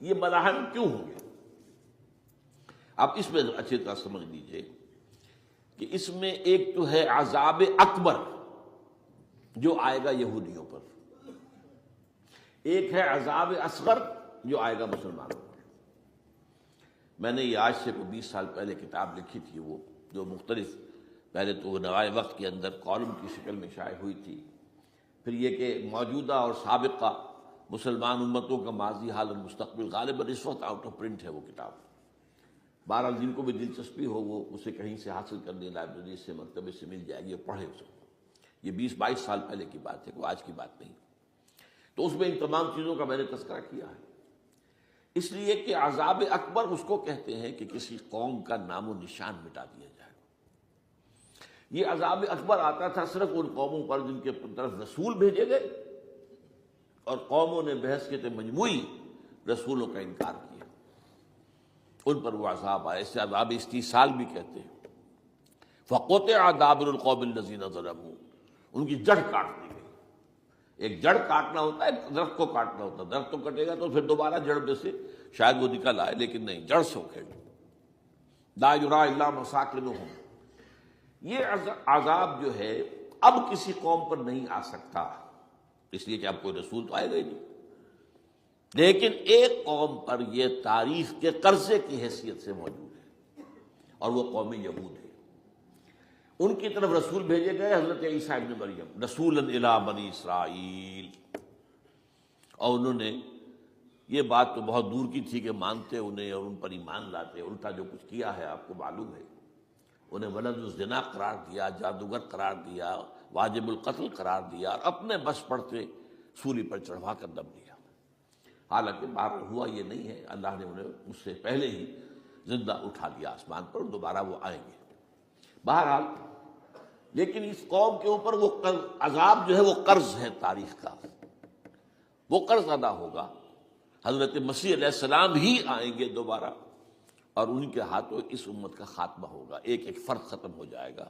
یہ مراحل کیوں ہوں گے؟ اب اس میں اچھی طرح سمجھ لیجئے کہ اس میں ایک تو ہے عذاب اکبر جو آئے گا یہودیوں پر، ایک ہے عذاب اصغر جو آئے گا مسلمانوں پر۔ میں نے یہ آج سے 20 سال پہلے کتاب لکھی تھی، وہ جو مختلف، پہلے تو نوائے وقت کے اندر کالم کی شکل میں شائع ہوئی تھی، پھر یہ کہ موجودہ اور سابقہ مسلمان امتوں کا ماضی، حال اور مستقبل، غالباً اس وقت آؤٹ آف پرنٹ ہے وہ کتاب۔ بہرحال جن کو بھی دلچسپی ہو وہ اسے کہیں سے حاصل کر لیں، لائبریری سے، مکتبے سے مل جائے گی اور پڑھے اسے۔ یہ 20-22 سال پہلے کی بات ہے، کوئی آج کی بات نہیں۔ تو اس میں ان تمام چیزوں کا میں نے تذکرہ کیا ہے، اس لیے کہ عذاب اکبر اس کو کہتے ہیں کہ کسی قوم کا نام و نشان مٹا دیا جائے۔ یہ عذاب اکبر آتا تھا صرف ان قوموں پر جن کے طرف رسول بھیجے گئے اور قوموں نے بحث کے مجموعی رسولوں کا انکار کیا، ان پر وہ عذاب آئے۔ اسے عذاب استیصال بھی کہتے ہیں۔ فَقُطِعَ دَابِرُ الْقَوْمِ الَّذِينَ ظَلَمُوا، ان کی جڑ کاٹ دی گئی۔ ایک جڑ کاٹنا ہوتا ہے، ایک درخت کو کاٹنا ہوتا ہے، درخت تو کٹے گا تو پھر دوبارہ جڑ میں سے شاید وہ نکل آئے، لیکن نہیں، جڑ سے اکھیڑ۔ لَا يُرَىٰ إِلَّا مَسَاكِنُهُمْ، یہ عذاب جو ہے اب کسی قوم پر نہیں آ سکتا، اس لیے کہ اب کوئی رسول تو آئے گا ہی نہیں، لیکن ایک قوم پر یہ تاریخ کے قرضے کی حیثیت سے موجود ہے، اور وہ قوم یہود ہے۔ ان کی طرف رسول بھیجے گئے حضرت عیسیٰ ابن مریم، رسولا الی بنی اسرائیل، اور انہوں نے یہ بات تو بہت دور کی تھی کہ مانتے انہیں اور ان پر ایمان لاتے، الٹا جو کچھ کیا ہے آپ کو معلوم ہے۔ انہیں ولد الزنا قرار دیا، جادوگر قرار دیا، واجب القتل قرار دیا، اور اپنے بس پڑتے سولی پر چڑھوا کر دم دیا۔ حالانکہ بات ہوا یہ نہیں ہے، اللہ نے انہیں اس سے پہلے ہی زندہ اٹھا لیا آسمان پر، دوبارہ وہ آئیں گے۔ بہرحال لیکن اس قوم کے اوپر وہ عذاب جو ہے وہ قرض ہے تاریخ کا، وہ قرض ادا ہوگا۔ حضرت مسیح علیہ السلام ہی آئیں گے دوبارہ، اور ان کے ہاتھوں اس امت کا خاتمہ ہوگا، ایک ایک فرد ختم ہو جائے گا۔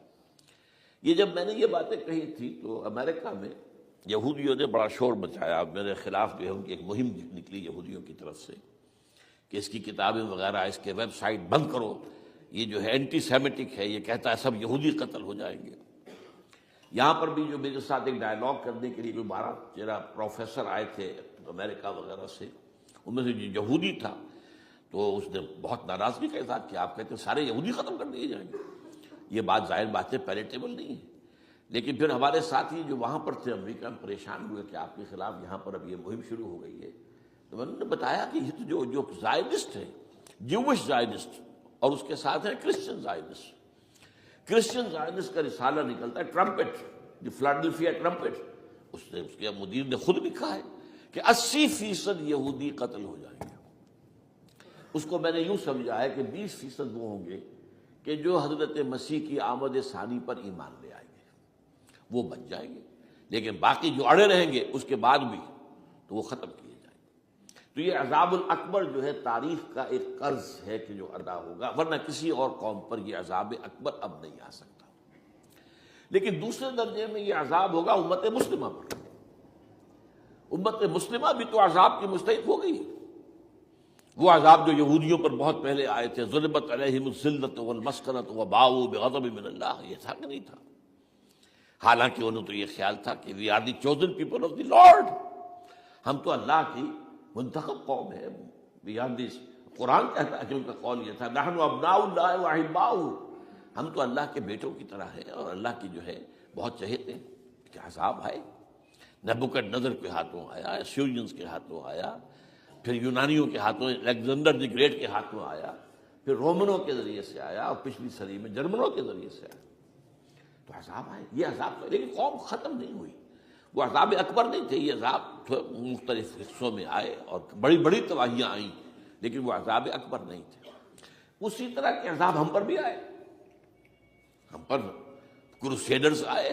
یہ جب میں نے یہ باتیں کہی تھی تو امریکہ میں یہودیوں نے بڑا شور مچایا، میرے خلاف جو ہے ان کی ایک مہم نکلی یہودیوں کی طرف سے کہ اس کی کتابیں وغیرہ، اس کے ویب سائٹ بند کرو، یہ جو ہے اینٹی سیمیٹک ہے، یہ کہتا ہے سب یہودی قتل ہو جائیں گے۔ یہاں پر بھی جو میرے ساتھ ایک ڈائلاگ کرنے کے لیے کوئی 12-13 پروفیسر آئے تھے امریکہ وغیرہ سے، ان میں سے جو یہودی تھا تو اس نے بہت ناراضگی کا اظہار کیا، آپ کہتے ہیں سارے یہودی ختم کر دیے جائیں گے۔ یہ بات ظاہر بات ہے پیلیٹیبل نہیں ہے، لیکن پھر ہمارے ساتھی جو وہاں پر تھے امریکہ میں پریشان ہوئے کہ آپ کے خلاف یہاں پر اب یہ مہم شروع ہو گئی ہے۔ تو میں نے بتایا کہ یہ تو جو زائنسٹ ہے، جوش زائنسٹ، اور اس کے ساتھ ہے کرسچن زائنسٹ۔ کرسچن زائنسٹ کا رسالہ نکلتا ہے ٹرمپٹ، جو فلاڈلفیا ٹرمپٹ، اس کے مدیر نے خود لکھا ہے کہ 80% یہودی قتل ہو جائیں گے۔ اس کو میں نے یوں سمجھا ہے کہ 20% وہ ہوں گے کہ جو حضرت مسیح کی آمد ثانی پر ایمان لے آئیں گے، وہ بچ جائیں گے، لیکن باقی جو اڑے رہیں گے اس کے بعد بھی تو وہ ختم کیے جائیں گے۔ تو یہ عذاب الاکبر جو ہے تاریخ کا ایک قرض ہے کہ جو ادا ہوگا، ورنہ کسی اور قوم پر یہ عذاب اکبر اب نہیں آ سکتا۔ لیکن دوسرے درجے میں یہ عذاب ہوگا امت مسلمہ پر۔ امت مسلمہ بھی تو عذاب کی مستحق ہو گئی ہے۔ وہ عذاب جو یہودیوں پر بہت پہلے آئے تھے، ضربت علیہم الذلۃ والمسکنۃ وباؤوا بغضب من اللہ، یہ تھا کہ نہیں تھا؟ حالانکہ انہوں تو یہ خیال تھا کہ we are the chosen people of the Lord, ہم تو اللہ کی منتخب قوم ہے۔ وی آر دی، قرآن کہتا ہے کہ ان کا قول یہ تھا نحن ابناء اللہ واحباؤہ، ہم تو اللہ کے بیٹوں کی طرح ہیں اور اللہ کی جو ہے بہت چہیتے ہیں۔ کہ عذاب آئے، نبوکدنضر کے ہاتھوں آیا، اسیرینز کے ہاتھوں آیا، پھر یونانیوں کے ہاتھوں، الیگزینڈر دی گریٹ کے ہاتھوں آیا، پھر رومنوں کے ذریعے سے آیا، اور پچھلی صدی میں جرمنوں کے ذریعے سے آیا۔ تو عذاب آئے، یہ عذاب تو، لیکن قوم ختم نہیں ہوئی۔ وہ عذاب اکبر نہیں تھے، یہ عذاب مختلف حصوں میں آئے اور بڑی بڑی تباہیاں آئیں، لیکن وہ عذاب اکبر نہیں تھے۔ اسی طرح کے عذاب ہم پر بھی آئے، ہم پر کروسیڈرز آئے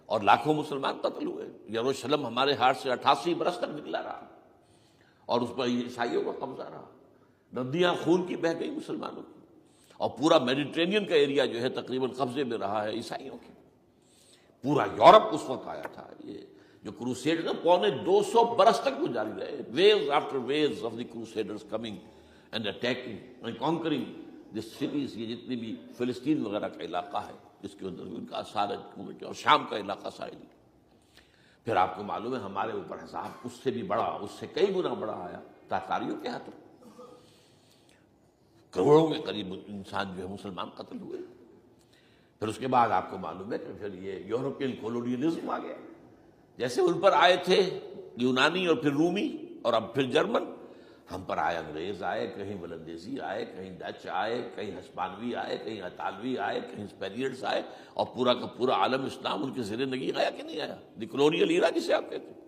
اور لاکھوں مسلمان قتل ہوئے۔ یروشلم ہمارے ہاتھ سے 88 برس تک نکلا رہا، اور اس پر عیسائیوں کا قبضہ رہا، ندیاں خون کی بہہ گئی مسلمانوں کی، اور پورا میڈیٹرینین کا ایریا جو ہے تقریباً قبضے میں رہا ہے عیسائیوں کے۔ پورا یورپ اس وقت آیا تھا، یہ جو کروسیڈ نا 250 برس تک وہ جاری رہے, waves after waves of the crusaders coming and attacking and conquering this cities. یہ جتنی بھی فلسطین وغیرہ کا علاقہ ہے جس کے اندر ان کا اثار ہے, اور شام کا علاقہ ساحلی. پھر آپ کو معلوم ہے ہمارے اوپر حساب اس سے بھی بڑا, اس سے کئی گنا بڑا آیا تاتاریوں کے ہاتھوں. کروڑوں کے قریب انسان جو ہے مسلمان قتل ہوئے. پھر اس کے بعد آپ کو معلوم ہے کہ پھر یہ یورپین کولونیلزم آ گیا. جیسے ان پر آئے تھے یونانی اور پھر رومی اور اب پھر جرمن, ہم پر آئے انگریز آئے, کہیں ولندیزی آئے, کہیں ڈچ آئے, کہیں ہسپانوی آئے, کہیں اطالوی آئے, کہیں اسپینیئرز آئے, اور پورا کا پورا عالم اسلام ان کے زیر نگین آیا کہ نہیں آیا. دی کولونیل ایرا جسے آپ کہتے ہیں.